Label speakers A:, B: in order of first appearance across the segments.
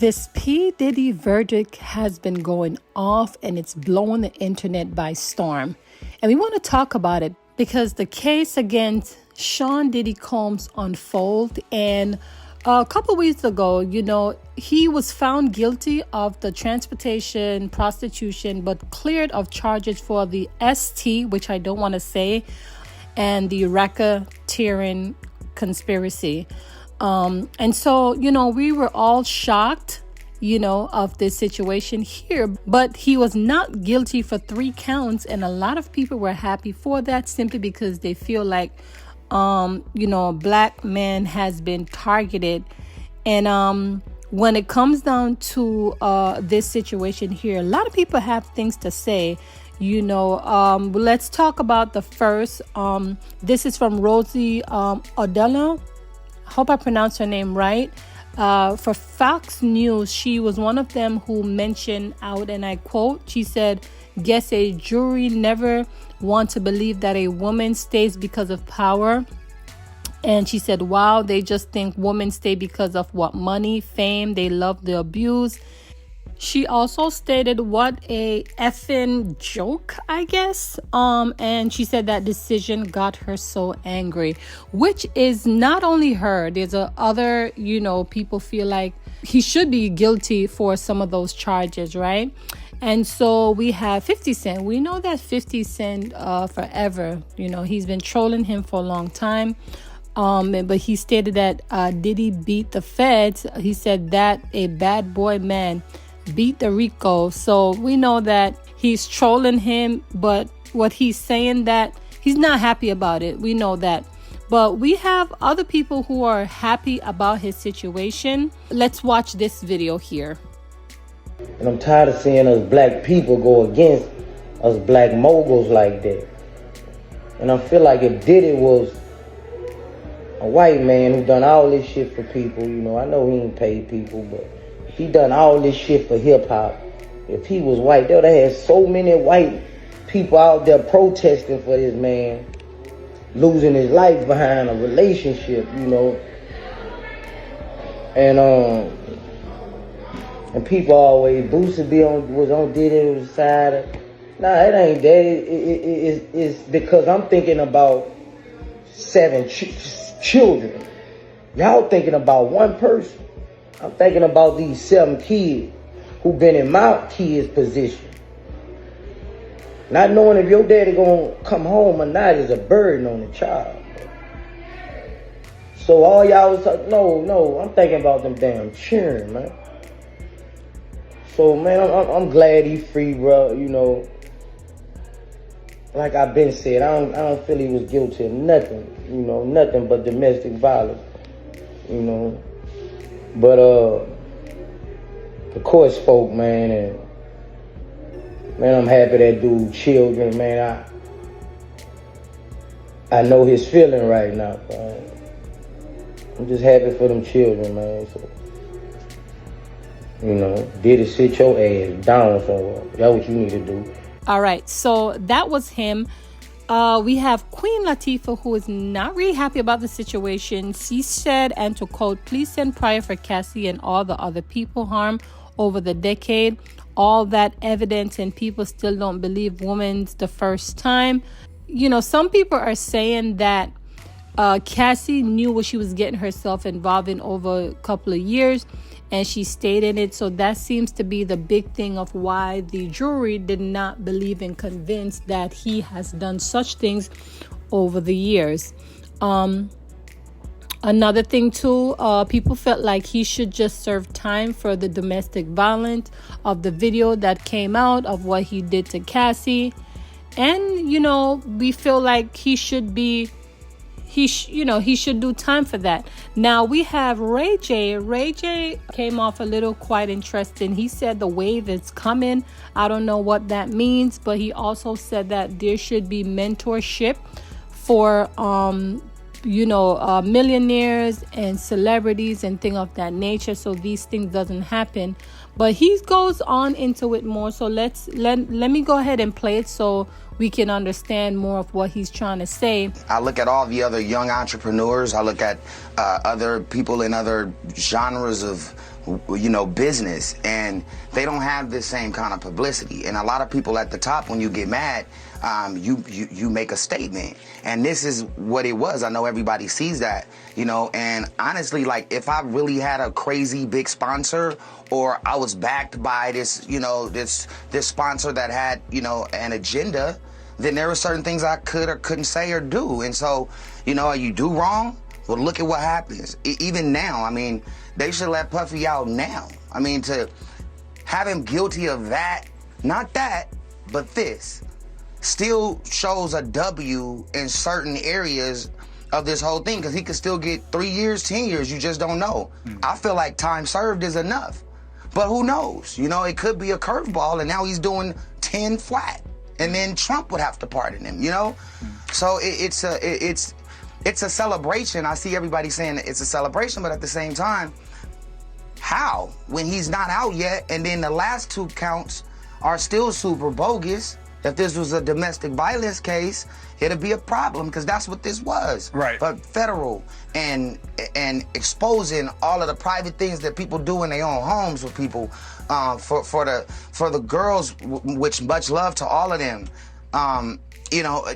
A: This P. Diddy verdict has been going off and it's blowing the internet by storm. And we want to talk about it because the case against Sean Diddy Combs unfold. And a couple weeks ago, he was found guilty of the transportation, prostitution, but cleared of charges for the ST, which I don't want to say, and the racketeering conspiracy. And so, we were all shocked, of this situation here, but he was not guilty for 3 counts. And a lot of people were happy for that simply because they feel like, a black man has been targeted. And, when it comes down to, this situation here, a lot of people have things to say. Let's talk about the first. This is from Rosie O'Donnell. Hope I pronounced her name right. For Fox News, she was one of them who mentioned out, and I quote, she said, "Guess a jury never want to believe that a woman stays because of power." And she said, wow, they just think women stay because of what? Money, fame, they love the abuse. She also stated, what a effing joke, I guess. And she said that decision got her so angry, which is not only her. There's other, people feel like he should be guilty for some of those charges, right? And so we have 50 Cent. We know that 50 Cent forever, he's been trolling him for a long time. But he stated that Diddy beat the feds. He said that a bad boy man beat the Rico. So we know that he's trolling him, but what he's saying that he's not happy about it. We know that. But we have other people who are happy about his situation. Let's watch this video here.
B: And I'm tired of seeing us black people go against us black moguls like that. And I feel like if Diddy was a white man who done all this shit for people, I know he ain't paid people, but if he done all this shit for hip-hop, if he was white, they would have had so many white people out there protesting for this man losing his life behind a relationship, And people always, Boosie was on Diddy's side. Nah, it ain't that. It's because I'm thinking about 7 children. Y'all thinking about one person. I'm thinking about these 7 kids who been in my kid's position. Not knowing if your daddy gonna come home or not is a burden on the child. So all y'all was talking, no, I'm thinking about them damn children, man. So man, I'm glad he free, bro. Like I've been said, I don't feel he was guilty of nothing, nothing but domestic violence, But the court spoke, man, and man, I'm happy that dude children, man. I know his feeling right now, man. I'm just happy for them children, man. So, Diddy, sit your ass down somewhere. That's what you need to do.
A: All right, so that was him. We have Queen Latifah, who is not really happy about the situation. She said, and to quote, "Please send prayer for Cassie and all the other people harmed over the decade. All that evidence and people still don't believe women's the first time." Some people are saying that Cassie knew what she was getting herself involved in over a couple of years, and she stayed in it. So that seems to be the big thing of why the jury did not believe and convinced that he has done such things over the years. Another thing too, people felt like he should just serve time for the domestic violence of the video that came out of what he did to Cassie. And, we feel like he should be he should do time for that. Now we have Ray J. Ray J came off a little quite interesting. He said the wave is coming. I don't know what that means, but he also said that there should be mentorship for millionaires and celebrities and things of that nature, so these things doesn't happen. But he goes on into it more, so let me go ahead and play it so we can understand more of what he's trying to say.
C: I look at all the other young entrepreneurs. I look at other people in other genres of, business, and they don't have this same kind of publicity. And a lot of people at the top, when you get mad, you make a statement. And this is what it was. I know everybody sees that, and honestly, like, if I really had a crazy big sponsor, or I was backed by this, this sponsor that had, an agenda, then there were certain things I could or couldn't say or do. And so, you do wrong, well, look at what happens. Even now, I mean, they should let Puffy out now. I mean, to have him guilty of that, not that, but this, still shows a W in certain areas of this whole thing, because he could still get 3 years, 10 years, you just don't know. I feel like time served is enough. But who knows? It could be a curveball, and now he's doing 10 flat. And then Trump would have to pardon him, So it's a celebration. I see everybody saying it's a celebration, but at the same time, how? When he's not out yet, and then the last 2 counts are still super bogus. If this was a domestic violence case, it'd be a problem, because that's what this was.
D: Right.
C: But federal and exposing all of the private things that people do in their own homes with people, for the girls, which much love to all of them.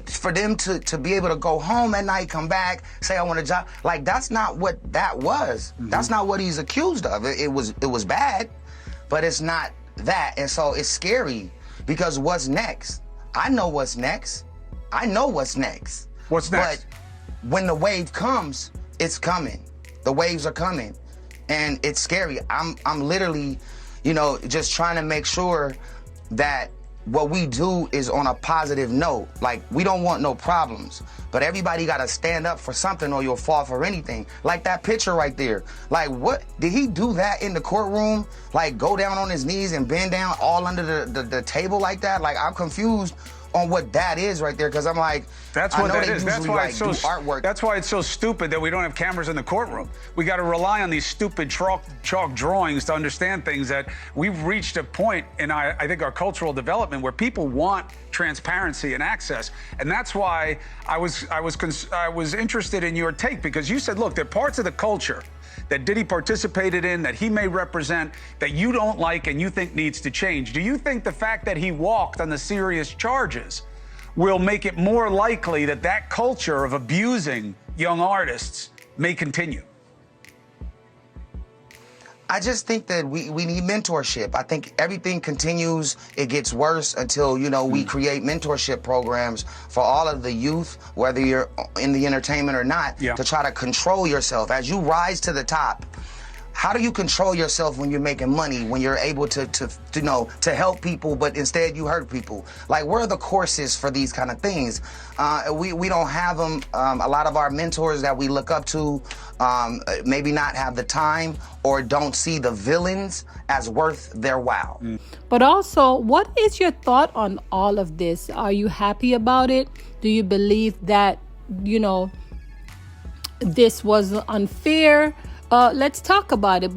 C: For them to be able to go home at night, come back, say I want a job, like, that's not what that was. Mm-hmm. That's not what he's accused of. It was bad, but it's not that. And so it's scary, because what's next? I know what's next. What's next? But when the wave comes, it's coming. The waves are coming, and it's scary. I'm literally, just trying to make sure that what we do is on a positive note. Like, we don't want no problems, but everybody got to stand up for something, or you'll fall for anything. Like that picture right there. Like, what? Did he do that in the courtroom? Like, go down on his knees and bend down all under the table like that? Like, I'm confused on what that is right there, because I'm like,
D: that's what that is. That's why it's so
C: artwork.
D: That's why it's so stupid that we don't have cameras in the courtroom. We got to rely on these stupid chalk drawings to understand things. That we've reached a point in I think our cultural development where people want transparency and access, and that's why I was interested in your take, because you said, look, there are parts of the culture that Diddy participated in, that he may represent, that you don't like and you think needs to change. Do you think the fact that he walked on the serious charges will make it more likely that that culture of abusing young artists may continue?
C: I just think that we need mentorship. I think everything continues. It gets worse until, we create mentorship programs for all of the youth, whether you're in the entertainment or not, to try to control yourself. As you rise to the top, how do you control yourself when you're making money, when you're able to help people, but instead you hurt people? Like, where are the courses for these kind of things? We don't have them. A lot of our mentors that we look up to maybe not have the time, or don't see the villains as worth their while.
A: But also, what is your thought on all of this? Are you happy about it? Do you believe that, this was unfair? Let's talk about it.